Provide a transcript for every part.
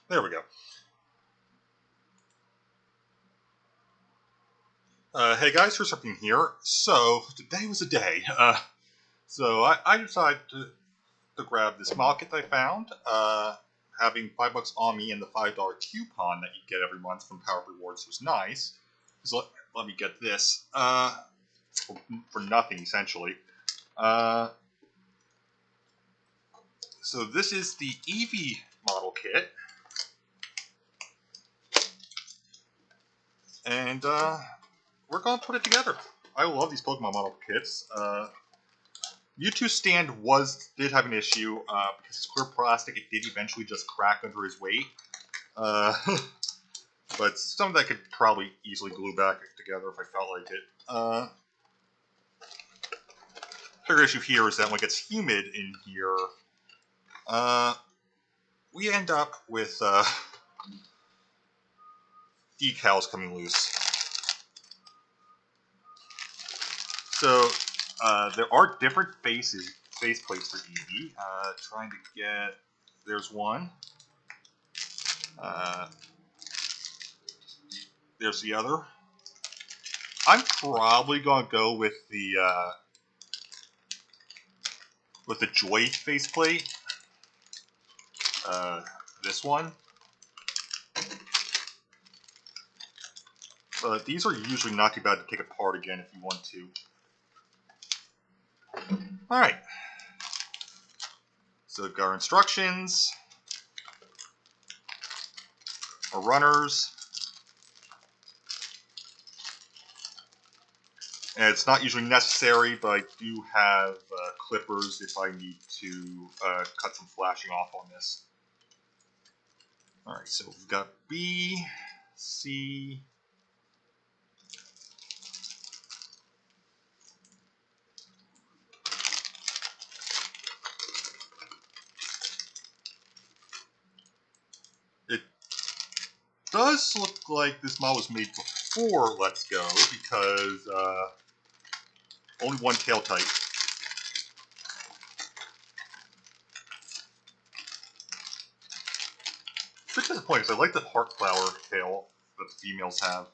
There we go. Hey guys, here's something here. So, today was a day. So I decided to grab this model kit I found. Having $5 on me and the $5 coupon that you get every month from Power Rewards was nice. So let me get this. For nothing, essentially. So this is the Eevee model kit. And we're going to put it together. I love these Pokemon model kits. Mewtwo's stand did have an issue because it's clear plastic. It did eventually just crack under his weight. But some of that could probably easily glue back together if I felt like it. Bigger issue here is that when it gets humid in here, we end up with decals coming loose. So there are different face plates for Eevee. Trying to get, there's one. There's the other. I'm probably gonna go with the Joy faceplate. This one. These are usually not too bad to take apart again if you want to. Alright. So we've got our instructions, our runners, and it's not usually necessary, but I do have clippers if I need to cut some flashing off on this. Alright, so we've got B, C, it does look like this model was made before Let's Go, because only one tail type. It's a bit disappointing, because I like the heart flower tail that the females have.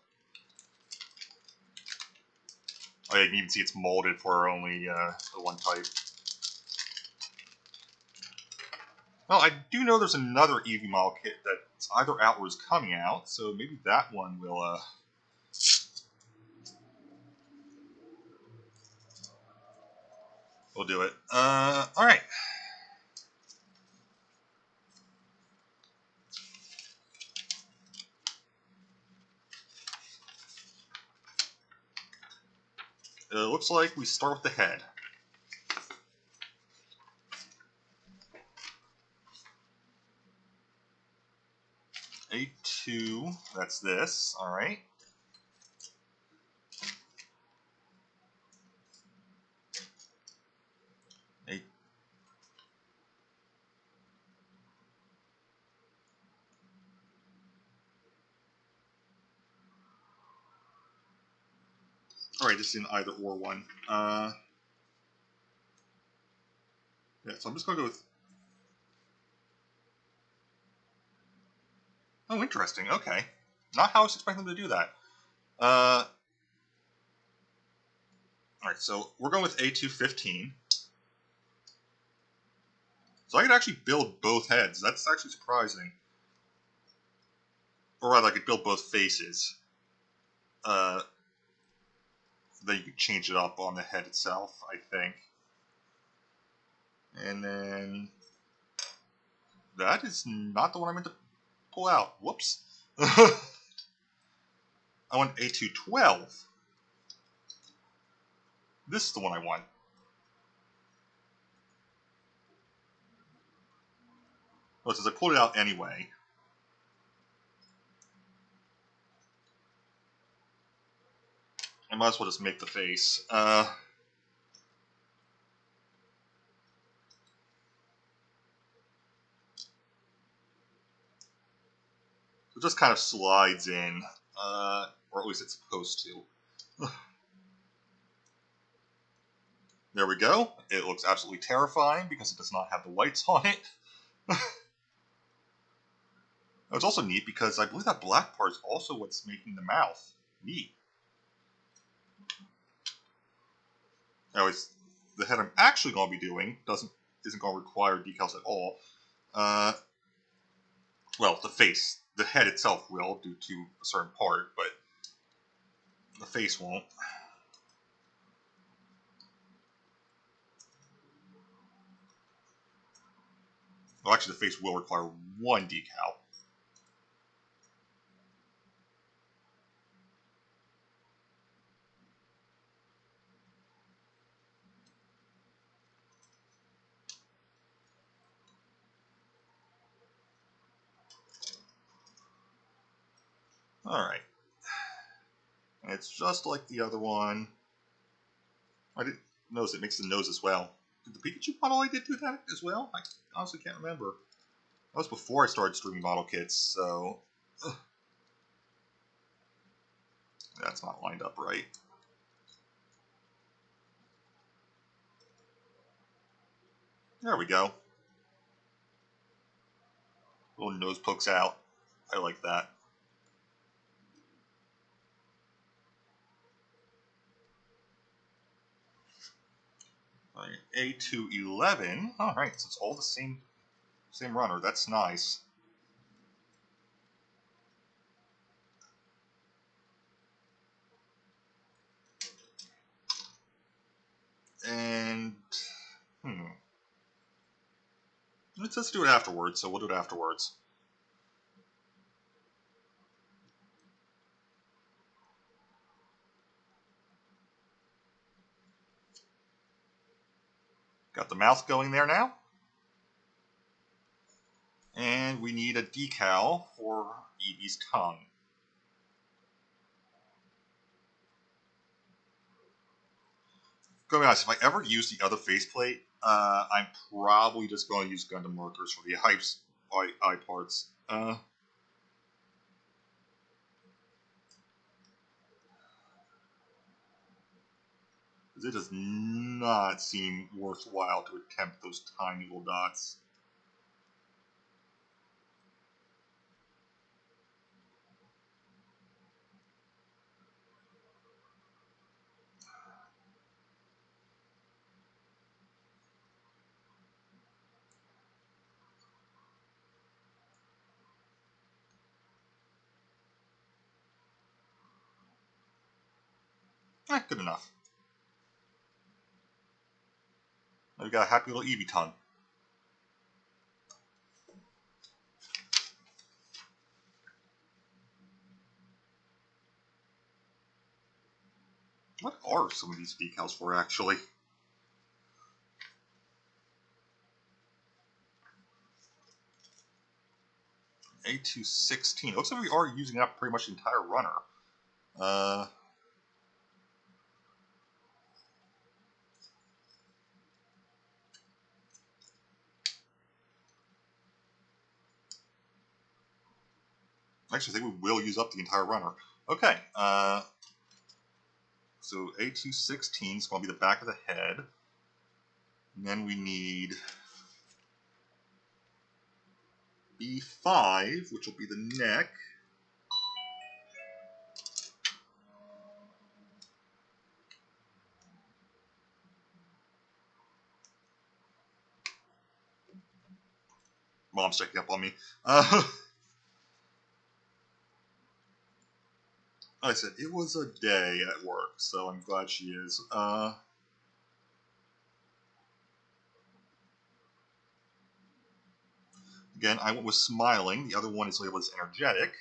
Oh, you can even see it's molded for only the one type. Well, I do know there's another Eevee model kit that's either out or is coming out, so maybe that one will, we'll do it. Alright. It looks like we start with the head. A2, that's this, alright. Alright, this is an either or one. Yeah, so I'm just going to go with... Oh, interesting, okay. Not how I was expecting them to do that. Alright, so we're going with A215. So I could actually build both heads. That's actually surprising. Or rather, I could build both faces. Then you could change it up on the head itself, I think. And then... That is not the one I meant to pull out. Whoops. I want A212. This is the one I want. Well, since I pulled it out anyway. I might as well just make the face. It just kind of slides in, or at least it's supposed to. There we go. It looks absolutely terrifying because it does not have the lights on it. Oh, it's also neat because I believe that black part is also what's making the mouth. Neat. Now, the head I'm actually going to be doing isn't going to require decals at all. Well, the face. The head itself will, due to a certain part, but the face won't. Well, actually, the face will require one decal. Alright. And it's just like the other one. I didn't notice it makes the nose as well. Did the Pikachu model I did do that as well? I honestly can't remember. That was before I started streaming model kits, so... Ugh. That's not lined up right. There we go. Little nose pokes out. I like that. Alright, A211. Alright, so it's all the same runner. That's nice. And... Let's do it afterwards, so we'll do it afterwards. Got the mouth going there now. And we need a decal for Eevee's tongue. Going to be honest, if I ever use the other faceplate, I'm probably just going to use Gundam markers for the eye parts. It does not seem worthwhile to attempt those tiny little dots. Good enough. Now we got a happy little Eevee tongue. What are some of these decals for, actually? A216. Looks like we are using up pretty much the entire runner. Actually, I think we will use up the entire runner. Okay, so A216 is going to be the back of the head. And then we need B5, which will be the neck. Mom's checking up on me. Like I said, it was a day at work, so I'm glad she is. Again, I went with smiling. The other one is labeled as energetic.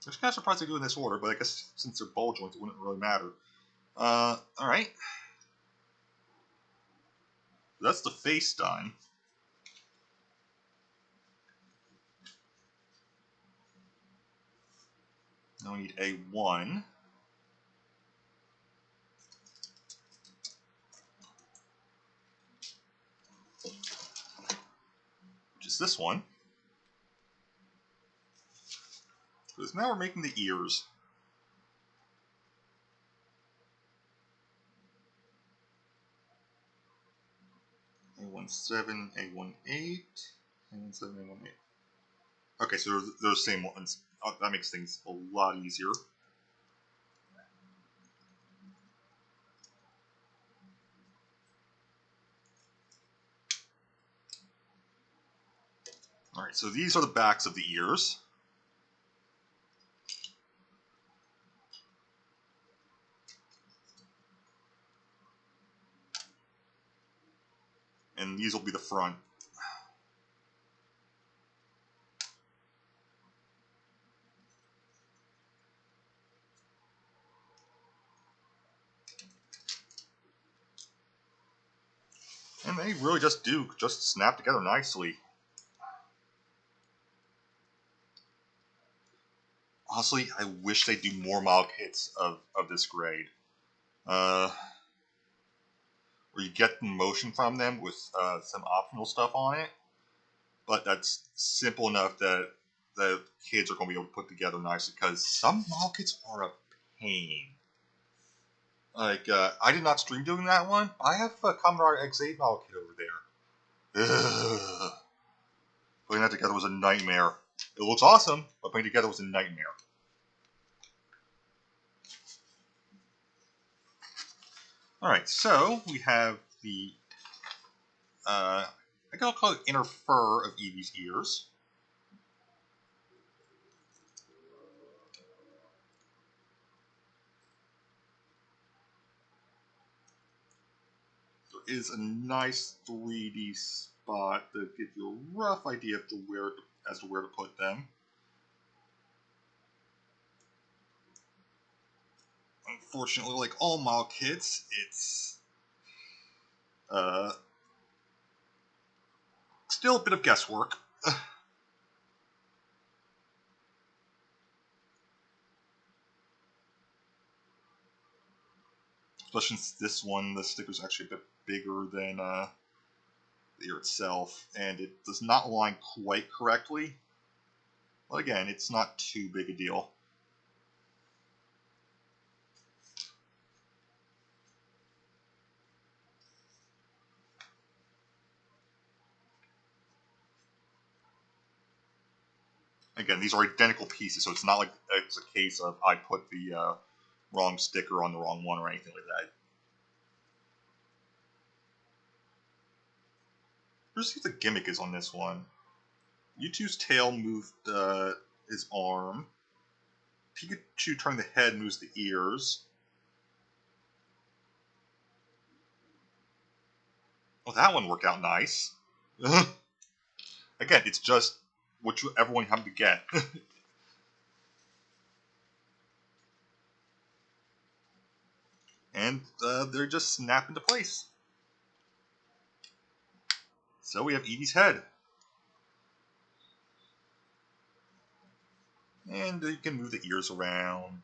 I'm kind of surprised they do in this order, but I guess since they're ball joints, it wouldn't really matter. Alright. That's the face done. Now we need A1. Which is this one. Because now we're making the ears. A17, A18, A17, A18. Okay, so they're the same ones. That makes things a lot easier. Alright, so these are the backs of the ears. And these will be the front. And they really just snap together nicely. Honestly, I wish they'd do more model kits of this grade. Where you get the motion from them with some optional stuff on it. But that's simple enough that the kids are going to be able to put together nicely, because some model kits are a pain. Like, I did not stream doing that one. I have a Commodore X8 model kit over there. Ugh. Putting that together was a nightmare. It looks awesome, but putting it together was a nightmare. Alright, so we have the, I guess I'll call it inner fur of Eevee's ears. There is a nice 3D spot that gives you a rough idea as to where to put them. Unfortunately, like all model kits, it's still a bit of guesswork. Especially since this one, the sticker's actually a bit bigger than the ear itself, and it does not align quite correctly. But again, it's not too big a deal. Again, these are identical pieces, so it's not like it's a case of I put the wrong sticker on the wrong one or anything like that. Let's see what the gimmick is on this one. Mewtwo's tail moved his arm. Pikachu turned the head, moves the ears. Well, that one worked out nice. Again, it's just whichever one you happen to get. And they're just snap into place. So we have Eevee's head. And you can move the ears around.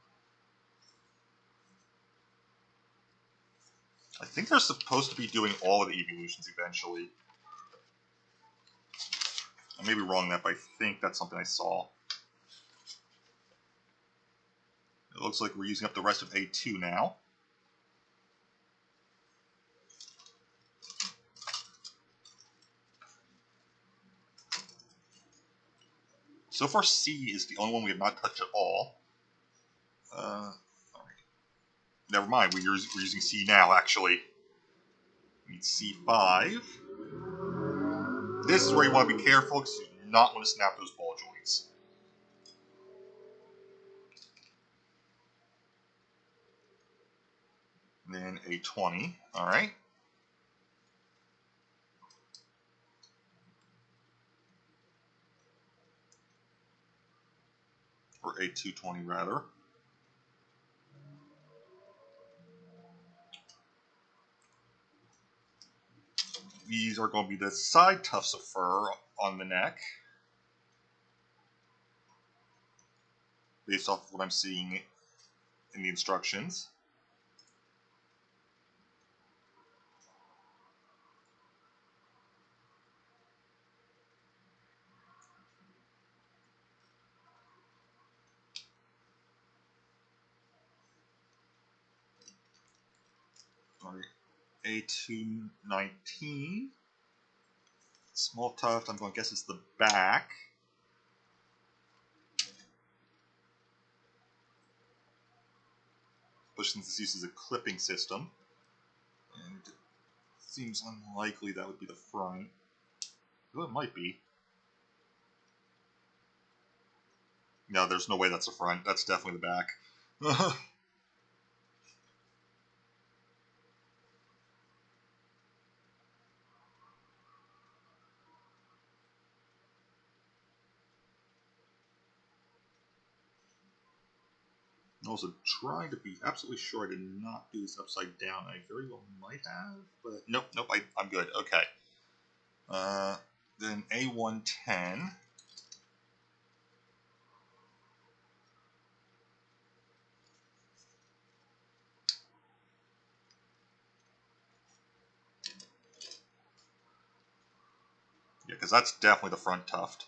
I think they're supposed to be doing all of the evolutions eventually. I may be wrong on that, but I think that's something I saw. It looks like we're using up the rest of A2 now. So far, C is the only one we have not touched at all. Alright. Never mind, we're using C now, actually. We need C5. This is where you want to be careful, because you do not want to snap those ball joints. And then A20, alright. Or A220, rather. These are going to be the side tufts of fur on the neck, based off of what I'm seeing in the instructions. Alright, A219. Small tuft, I'm going to guess it's the back. Especially since this uses a clipping system. And it seems unlikely that would be the front. Though it might be. No, there's no way that's the front. That's definitely the back. Also, trying to be absolutely sure I did not do this upside down. I very well might have, but nope, I'm good. Okay. Then A110. Yeah, because that's definitely the front tuft.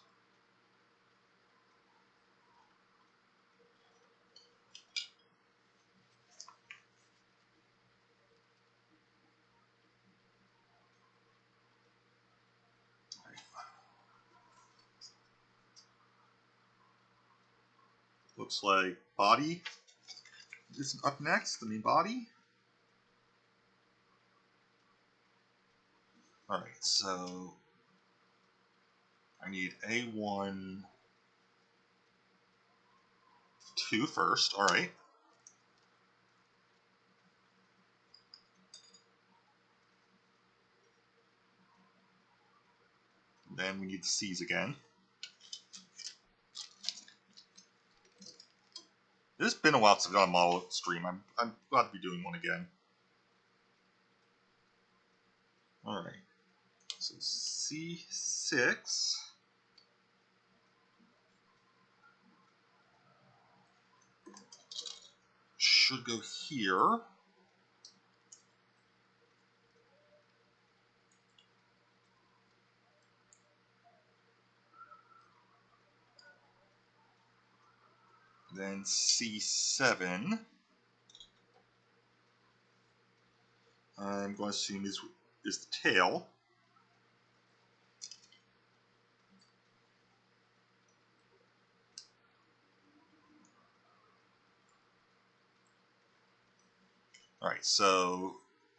Looks like body is up next, the main body. Alright, so I need A1 2 first. Alright. Then we need the C's again. It's been a while since I've done a model stream. I'm glad to be doing one again. Alright. So C6. Should go here. Then C7. I'm going to assume is the tail. Alright, so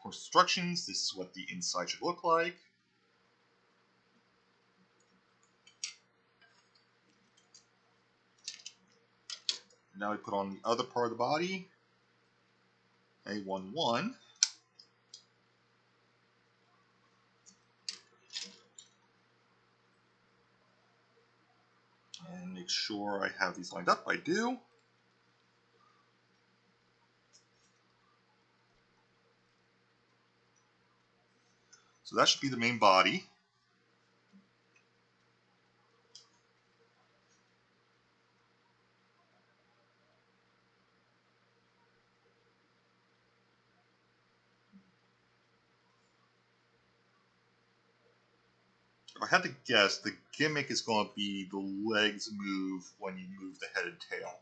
instructions, this is what the inside should look like. Now we put on the other part of the body, A11. And make sure I have these lined up. I do. So that should be the main body. If I had to guess, the gimmick is going to be the legs move when you move the head and tail.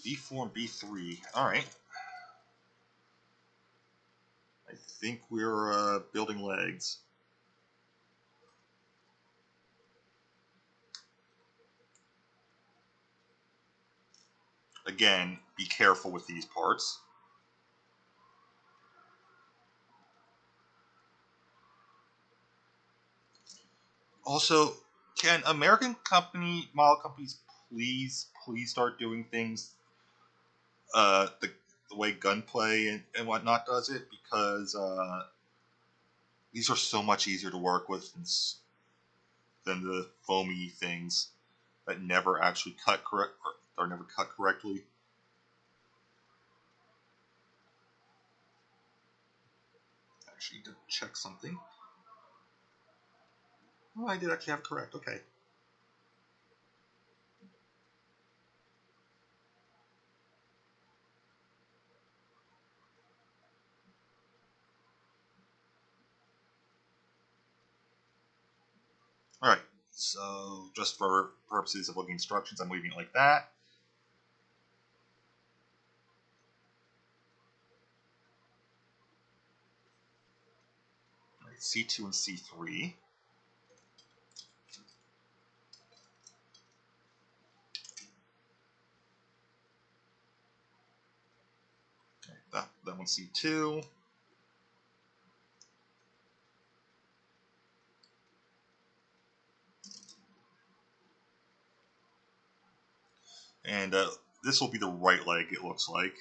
B4 and B3. Alright. I think we're building legs. Again, be careful with these parts. Also, can American model companies please start doing things the way Gunplay and whatnot does it? Because these are so much easier to work with than the foamy things that never actually cut correct or are never cut correctly. Actually, need to check something. Oh, I did actually have it correct. Okay. Alright, so just for purposes of looking instructions, I'm leaving it like that. C2 and C3. Okay, that one's C2. And this will be the right leg, it looks like.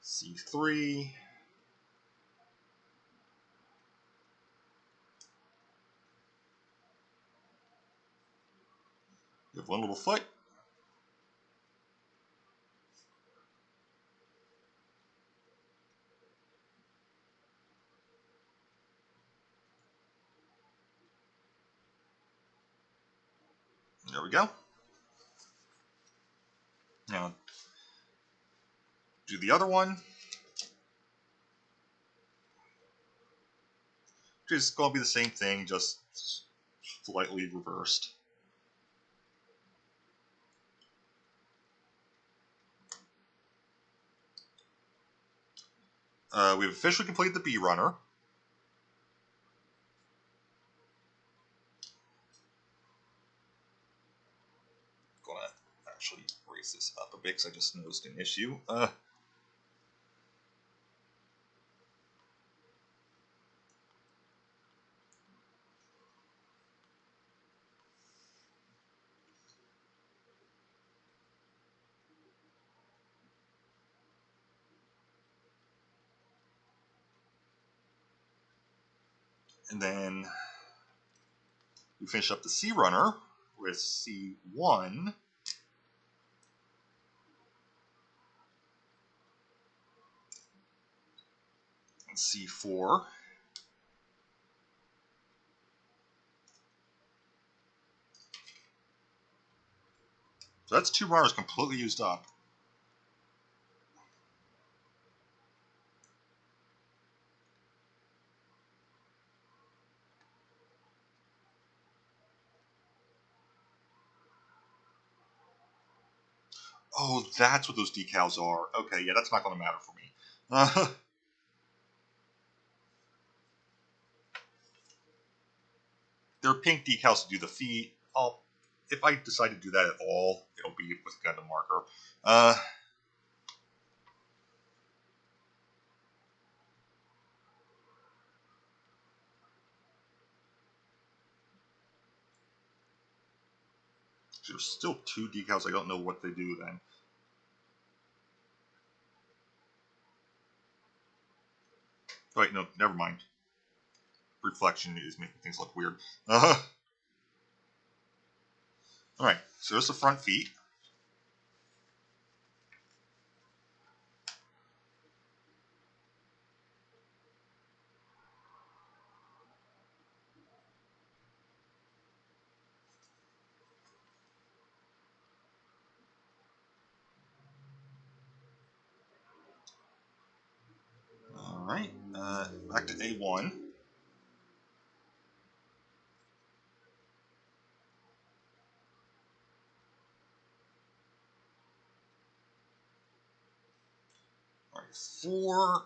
C3. You have one little foot. There we go. Now, do the other one. It's going to be the same thing, just slightly reversed. We've officially completed the B runner. I'm going to actually raise this up a bit because I just noticed an issue. And then we finish up the C runner with C1. And C4. So that's 2 runners completely used up. Oh, that's what those decals are. Okay, yeah, that's not going to matter for me. They're pink decals to do the feet. If I decide to do that at all, it'll be with a Gundam marker. There's still 2 decals. I don't know what they do then. Wait, no, never mind. Reflection is making things look weird. Alright, so there's the front feet. Alright, back to A1. Alright, 4.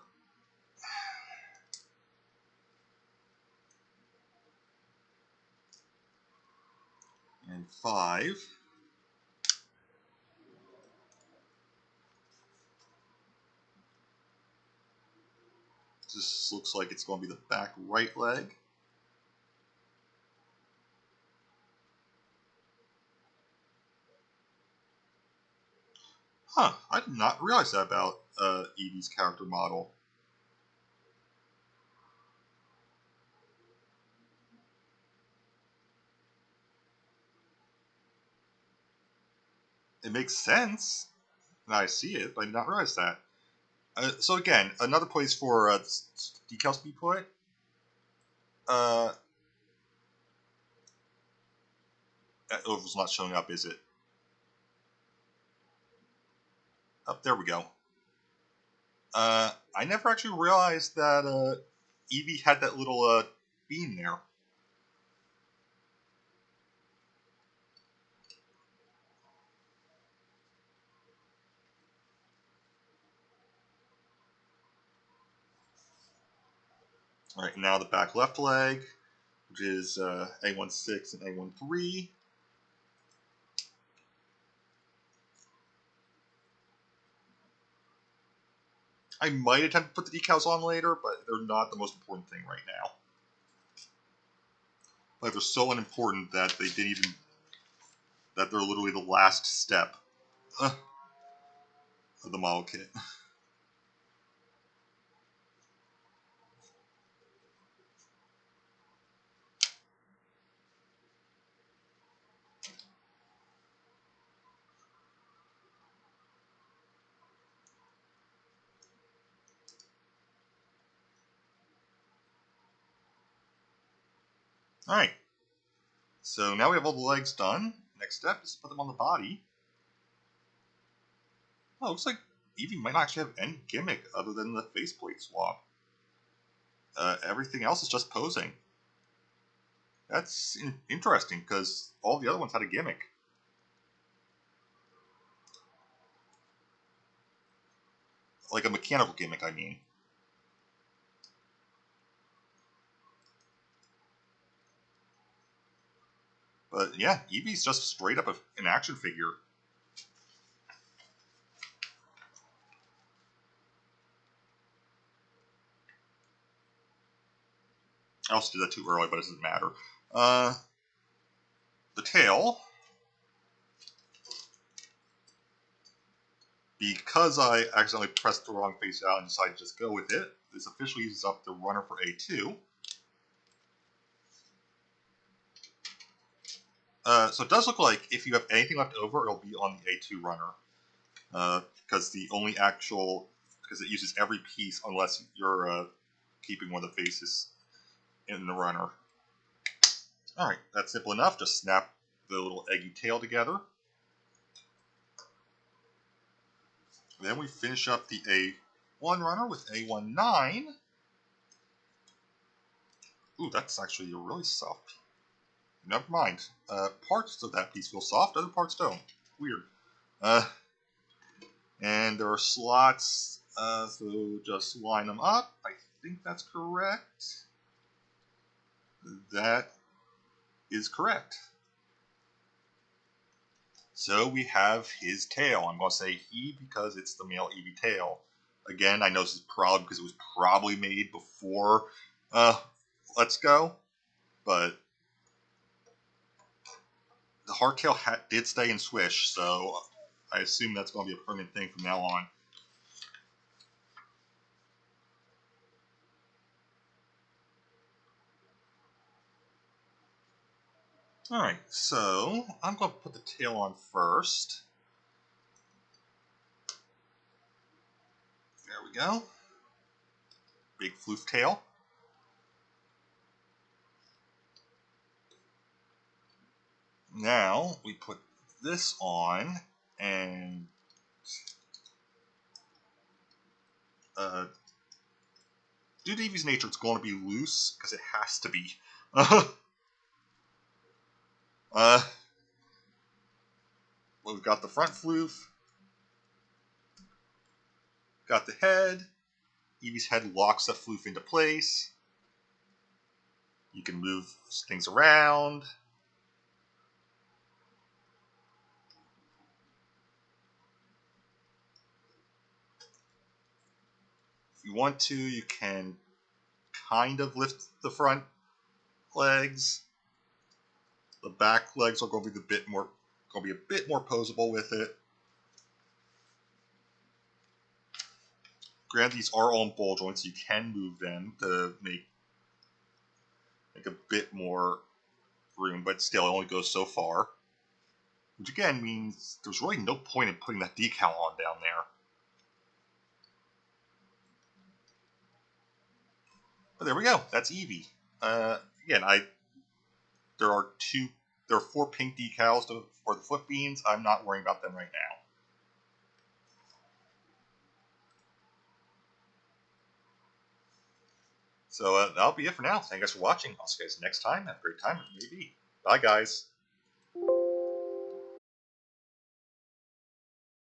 And 5. This looks like it's going to be the back right leg. Huh, I did not realize that about Eevee's character model. It makes sense. Now I see it, but I did not realize that. So again, another place for decals to be put. Oh, it's not showing up, is it? Oh, there we go. I never actually realized that Eevee had that little beam there. Alright, now the back left leg, which is A16 and A13. I might attempt to put the decals on later, but they're not the most important thing right now. Like, they're so unimportant that they didn't even... that they're literally the last step of the model kit. Alright, so now we have all the legs done. Next step is to put them on the body. Oh, looks like Eevee might not actually have any gimmick other than the faceplate swap. Everything else is just posing. That's interesting, because all the other ones had a gimmick. Like a mechanical gimmick, I mean. But yeah, Eevee's just straight up an action figure. I also did that too early, but it doesn't matter. The tail, because I accidentally pressed the wrong face out and decided to just go with it, this officially uses up the runner for A2. So it does look like if you have anything left over, it'll be on the A2 runner. Because because it uses every piece unless you're keeping one of the faces in the runner. Alright, that's simple enough. Just snap the little eggy tail together. Then we finish up the A1 runner with A19. Ooh, that's actually a really soft piece. Never mind. Parts of that piece feel soft, other parts don't. Weird. And there are slots, so just line them up. I think that's correct. That is correct. So we have his tail. I'm going to say he because it's the male Eevee tail. Again, I know this is probably because it was probably made before Let's Go, but the hardtail hat did stay in Swish, so I assume that's going to be a permanent thing from now on. Alright, so I'm going to put the tail on first. There we go. Big floof tail. Now we put this on, and due to Eevee's nature, it's going to be loose because it has to be. We've got the front floof, got the head. Eevee's head locks the floof into place. You can move things around. If you want to, you can kind of lift the front legs. The back legs are going to be a bit more posable with it. Granted, these are all in ball joints, so you can move them to make a bit more room, but still it only goes so far. Which again means there's really no point in putting that decal on down there. But there we go. That's Eevee. Again, there are 4 pink decals for the foot beans. I'm not worrying about them right now. So that'll be it for now. Thank you guys for watching. I'll see you guys next time. Have a great time with Eevee. Bye, guys.